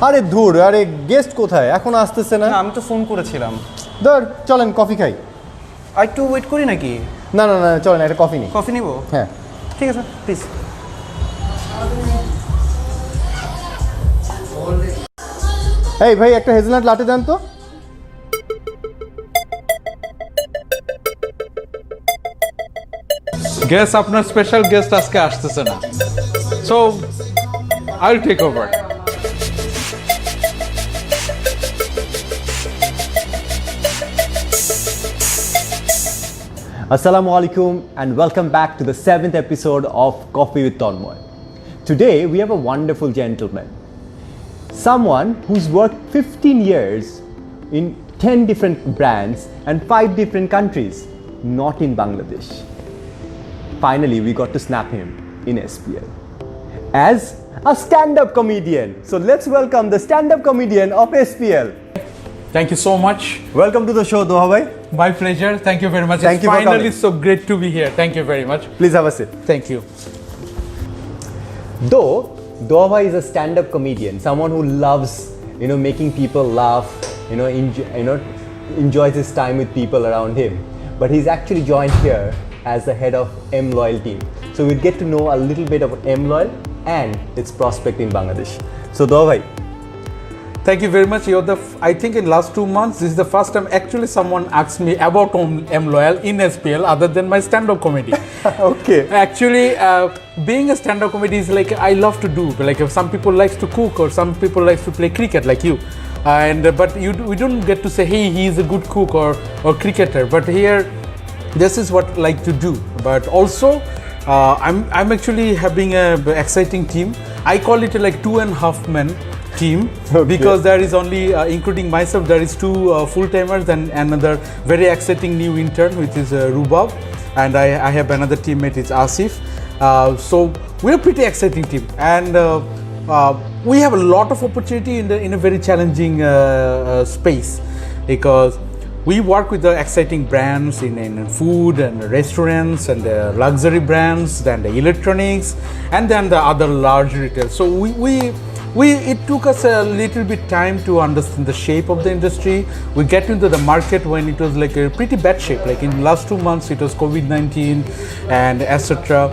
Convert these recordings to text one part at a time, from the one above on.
আরে ধুর, আরে গেস্ট কোথায়, এখন আসতেছে না? না, আমি তো ফোন করেছিলাম। ধর চলেন কফি খাই। আর একটু ওয়েট করি নাকি? না না না চলেন, একটা কফি নিই। কফি নিব? হ্যাঁ ঠিক আছে, প্লিজ। এই ভাই, একটা হেজেলনাট লাটে দেন তো। গেস্ট, আপনার স্পেশাল গেস্ট আজকে আসতেছে না, so I will take over. Assalamu alaikum and welcome back to the 7th episode of Coffee with Tanmoy. Today we have a wonderful gentleman, someone who's worked 15 years in 10 different brands and 5 different countries, not in Bangladesh. Finally, we got to snap him in SPL as a stand-up comedian. So let's welcome the stand-up comedian of SPL. Thank you so mumuch. Welcome to the show, Doha bhai. My pleasure. Thank you very much. Thank It's you for finally coming. so great to be here. Thank you very much. Please have a sit. Thank you. Though Doha bhai is a stand-up comedian, someone who loves, making people laugh, enjoys his time with people around him. But he's actually joined here as the head of M-Loyal team. So we'll get to know a little bit about M-Loyal and its prospect in Bangladesh. So Doha bhai, Thank you very much. I think in last 2 months, this is the first time actually someone asked me about M-Loyal in SPL other than my stand-up comedy. okay. Actually, being a stand-up comedy is like I love to do. Like if some people likes to cook or some people likes to play cricket like you. But we don't get to say, hey, he's a good cook or cricketer. But here, this is what I like to do. But also, I'm actually having a exciting team. I call it like 2.5 men team, because there is only including myself, there is 2 full-timers and another very exciting new intern, which is Rubab, and I have another teammate, it's Asif. So we're a pretty exciting team, and we have a lot of opportunity in a very challenging space, because we work with the exciting brands in food and restaurants and luxury brands, then the electronics, and then the other large retail. So it took us a little bit time to understand the shape of the industry. We get into the market when it was like a pretty bad shape. Like in the last 2 months, it was COVID-19 and etc.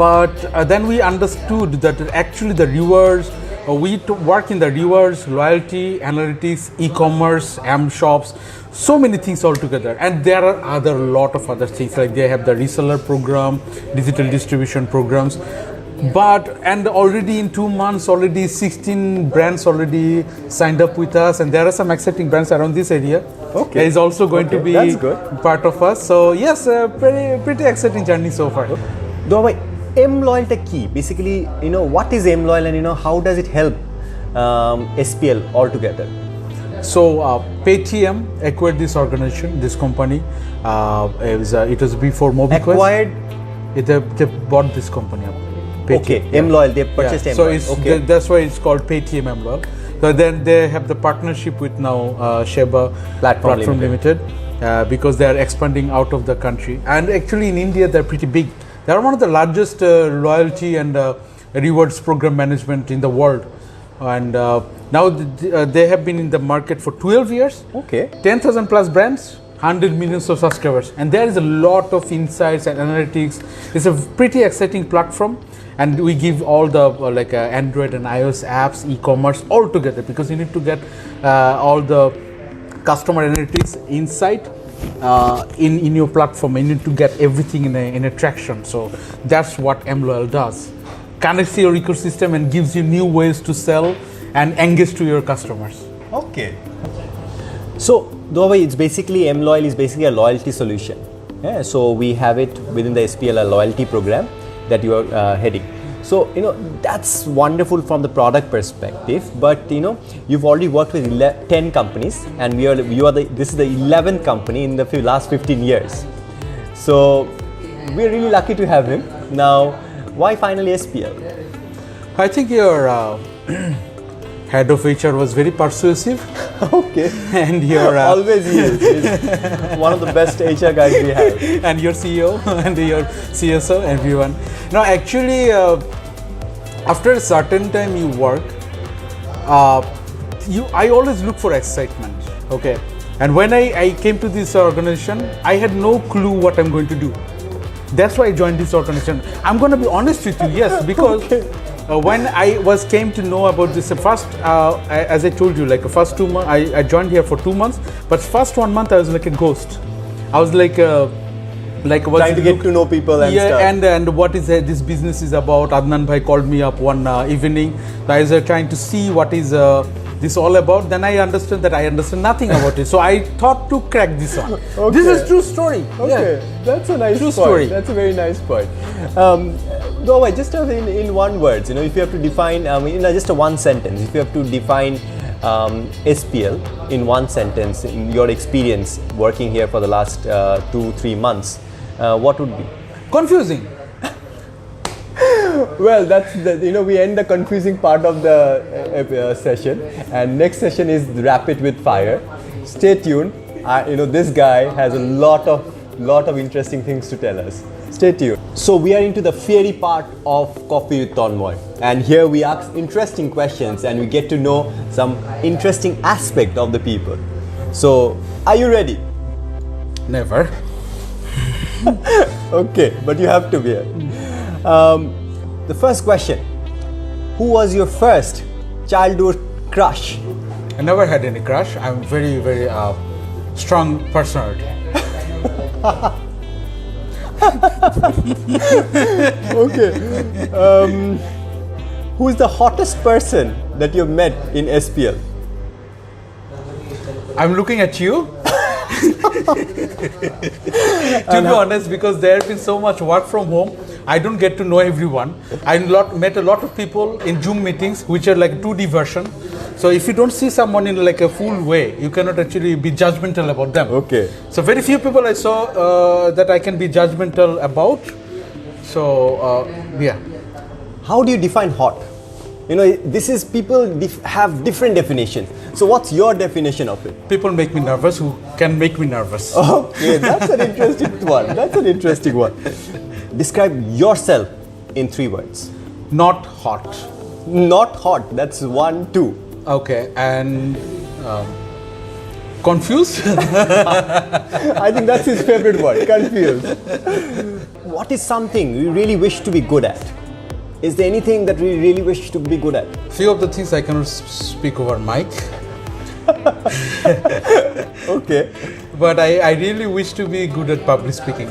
But then we understood that actually the rewards, work in the rewards, loyalty, analytics, e-commerce, M shops, so many things all together. And there are other lot of other things, like they have the reseller program, digital distribution programs. And already in 2 months, already 16 brands already signed up with us, and there are some exciting brands around this area. Okay. Is also going to be part of us. So yes, pretty exciting journey so far. Doha bhai, M-Loyal ta ki? Basically, what is M-Loyal and how does it help SPL altogether? So Paytm acquired this organization, this company. It was before MobiQuest. Acquired? They bought this company up. Paytm, Okay, yeah. M-Loyal, they purchased Yeah. M-Loyal. So okay. that's why it's called Paytm M-Loyal. So then they have the partnership with now Sheba Platform Limited, because they are expanding out of the country. And actually in India they're pretty big. They are one of the largest loyalty and rewards program management in the world. And now they have been in the market for 12 years. Okay. 10,000 plus brands, 100 millions of subscribers, and there is a lot of insights and analytics. It's a pretty exciting platform, and we give all the Android and iOS apps, e-commerce all together, because you need to get all the customer analytics insight in your platform. You need to get everything in a traction. So that's what M-Loyal does. Connects your ecosystem and gives you new ways to sell and engage to your customers. Okay. So, Doha bhai, it's basically M-Loyal is basically a loyalty solution. Yeah, so we have it within the SPL, a loyalty program that you are heading. So, that's wonderful from the product perspective. But you've already worked with 10 companies, and this is the 11th company in the last 15 years. So, we're really lucky to have him. Now, why finally SPL? I think your head of HR was very persuasive. Okay. And your always he is. He's one of the best HR guys we have. And your CEO and your CSO, everyone. No, actually, after a certain time you work, I always look for excitement. Okay, and when I came to this organization, I had no clue what I'm going to do. That's why I joined this organization. I'm going to be honest with you, yes, because when I came to know about this first, as I told you, like the first 2 months, I joined here for 2 months, but first 1 month I was like a ghost. I was like Trying to get to know people and stuff. and what is this business is about. Adnan bhai called me up one evening. I was trying to see what is this all about. Then I understood that I understand nothing about it. So I thought to crack this one. Okay. This is true story. Okay, Yeah. that's a nice True point. story. That's a very nice point. No, just in one words, you know, if you have to define, just a one sentence, if you have to define SPL in one sentence, in your experience working here for the last 2-3 months, what would be? Confusing. Well, that's we end the confusing part of the session, and next session is rapid with fire. Stay tuned. This guy has a lot of interesting things to tell us. Stay tuned. So we are into the fiery part of Coffee with Tanmoy, and here we ask interesting questions and we get to know some interesting aspect of the people. So, are you ready? Never. Okay, but you have to be here. The first question: who was your first childhood crush? I never had any crush. I'm very, very strong personality. Okay. Who is the hottest person that you've met in SPL? I'm looking at you. To be honest, because there has been so much work from home, I don't get to know everyone. I met a lot of people in Zoom meetings, which are like 2D version. So if you don't see someone in like a full way, you cannot actually be judgmental about them. Okay. So very few people I saw that I can be judgmental about. So yeah. How do you define hot? This is people have different definitions. So what's your definition of it? People make me nervous who can make me nervous. Okay, that's an interesting one. Describe yourself in 3 words. Not hot. Not hot. That's 1, 2. Okay, and confused. I think that's his favorite word. Confused. What is something you really wish to be good at? Is there anything that we really wish to be good at? Few of the things I cannot speak over mic. Okay. But I really wish to be good at public speaking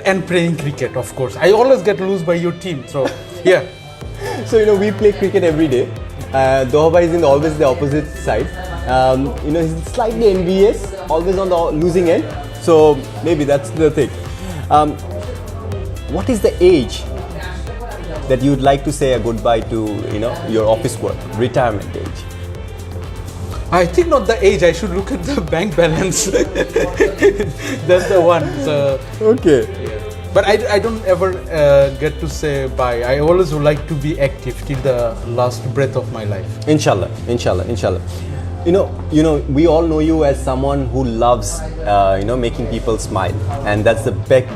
and playing cricket, of course. I always get loose by your team, so yeah. So we play cricket every day. Dohaba is always the opposite side. He's slightly envious, always on the losing end. So maybe that's the thing. What is the age that you would like to say a goodbye to, your office work, retirement age? I think not the age. I should look at the bank balance. That's the one. So, Okay. but I don't ever get to say bye. I always would like to be active till the last breath of my life. Inshallah. We all know you as someone who loves, making people smile, and that's the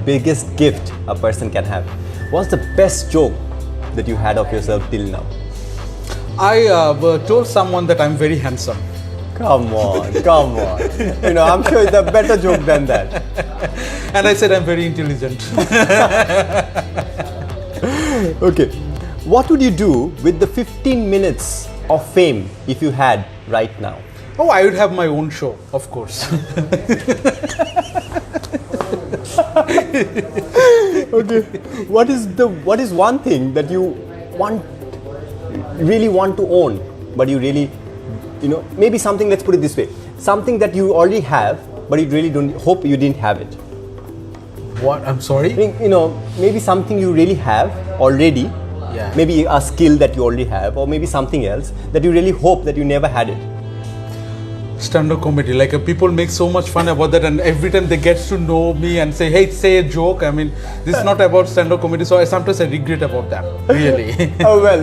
biggest gift a person can have. What's the best joke that you had of yourself till now? I told someone that I'm very handsome. Come on. I'm sure it's a better joke than that. And I said I'm very intelligent. Okay. What would you do with the 15 minutes of fame if you had right now? Oh, I would have my own show, of course. Okay. What is one thing that you really want to own, but you really, maybe something, let's put it this way, something that you already have, but you really don't hope you didn't have it. What? I'm sorry? Maybe something you really have already, Yeah. maybe a skill that you already have, or maybe something else that you really hope that you never had it. Stand-up comedy, like people make so much fun about that, and every time they get to know me and say, hey, say a joke. I mean, this is not about stand-up comedy, so sometimes I regret about that, really. Oh well,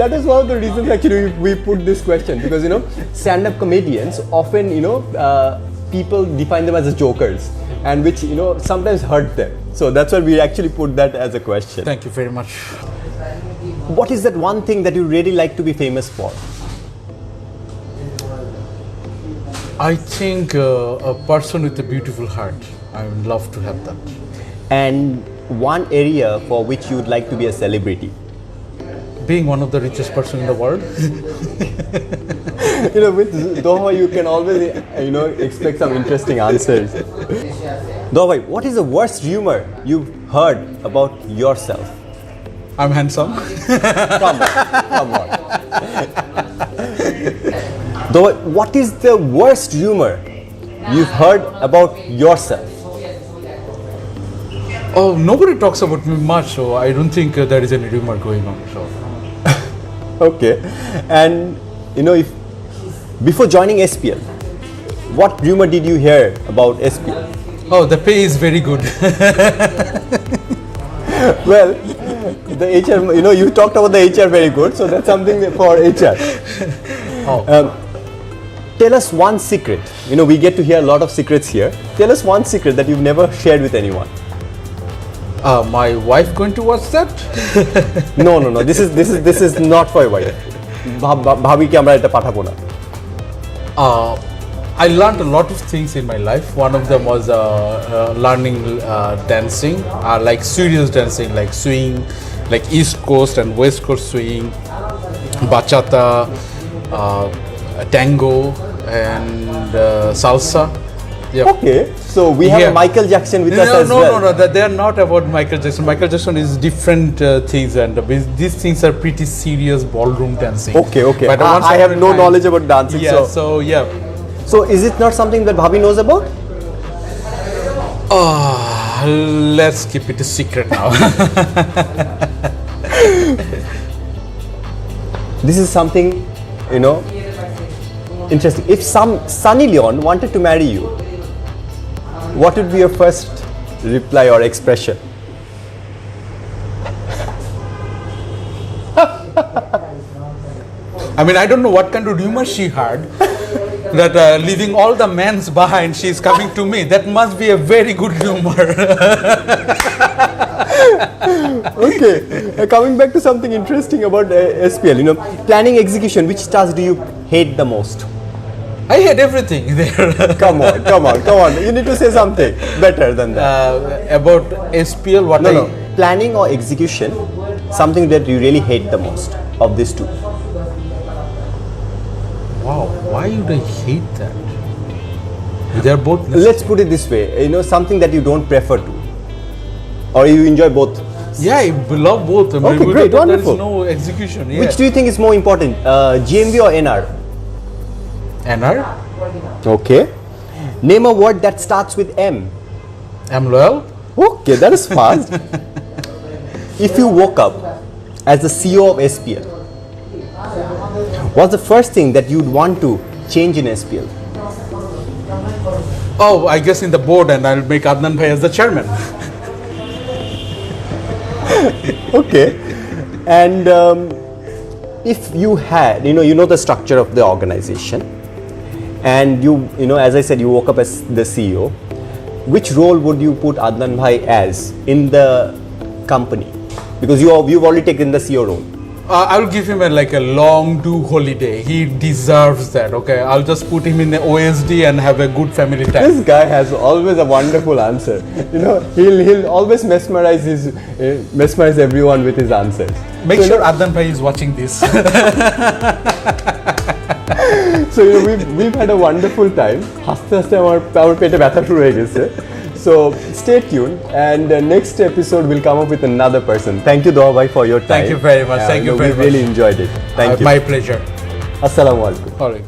that is one of the reasons actually we put this question, because stand-up comedians often people define them as jokers, and which sometimes hurt them. So that's why we actually put that as a question. Thank you very much. What is that one thing that you really like to be famous for? I think a person with a beautiful heart. I would love to have that. And one area for which you would like to be a celebrity? Being one of the richest person in the world. You know, with Doha, you can always, expect some interesting answers. Doha, what is the worst rumor you've heard about yourself? I'm handsome. Come on. Doha, what is the worst rumor you've heard about yourself? Oh, nobody talks about me much, so I don't think there is any rumor going on. So. Okay. And if before joining SPL, what rumor did you hear about SPL? Oh, the pay is very good. Well, the HR, you talked about the HR very good, so that's something for HR. Oh. Tell us one secret. We get to hear a lot of secrets here. Tell us one secret that you've never shared with anyone. My wife going to watch that? No. This is not for your wife. Bhabhi ke amra eta pathabo na. I learned a lot of things in my life. One of them was learning dancing, like serious dancing, like swing, like East Coast and West Coast swing, bachata, tango, and salsa. Yep. Okay, so we have a Michael Jackson with us as well. No, they are not about Michael Jackson. Michael Jackson is different things, and these things are pretty serious ballroom dancing. Okay. But once I have upon a no time- knowledge about dancing. Yeah, so yeah. So is it not something that Bhabhi knows about? Let's keep it a secret now. This is something, interesting. If Sunny Leon wanted to marry you, what would be your first reply or expression? I mean, I don't know what kind of rumor she heard that leaving all the men's behind, she's coming to me. That must be a very good rumor. Okay, coming back to something interesting about SPL, planning execution, which task do you hate the most? I had everything there. Come on. You need to say something better than that. About SPL, what No. Planning or execution, something that you really hate the most of these two. Wow, why would I hate that? They're both. Let's put it this way, something that you don't prefer to, or you enjoy both. Yeah, I love both. I mean, Okay, great, wonderful. There is no execution. Yeah. Which do you think is more important, GMV or NR? NR? Okay. Name a word that starts with M. I'm loyal. Okay, that is fast. If you woke up as the CEO of SPL, what's the first thing that you'd want to change in SPL? Oh, I guess in the board, and I'll make Adnan Bhai as the chairman. Okay. And if you had, the structure of the organization, and as I said, you woke up as the CEO, which role would you put Adnan Bhai as in the company? Because you've already taken the CEO role. I'll give him a long holiday. He deserves that. Okay, I'll just put him in the OSD and have a good family time. This guy has always a wonderful answer. He'll always mesmerize everyone with his answers. Make sure Adnan Bhai is watching this. So we've had a wonderful time. Haste haste our pete ব্যথা শুরু হয়ে গেছে. So stay tuned, and next episode will come up with another person. Thank you, Doha bhai, for your time. Thank you very much. Thank you very much. We really enjoyed it. Thank you. My pleasure. Assalamu alaikum. All right.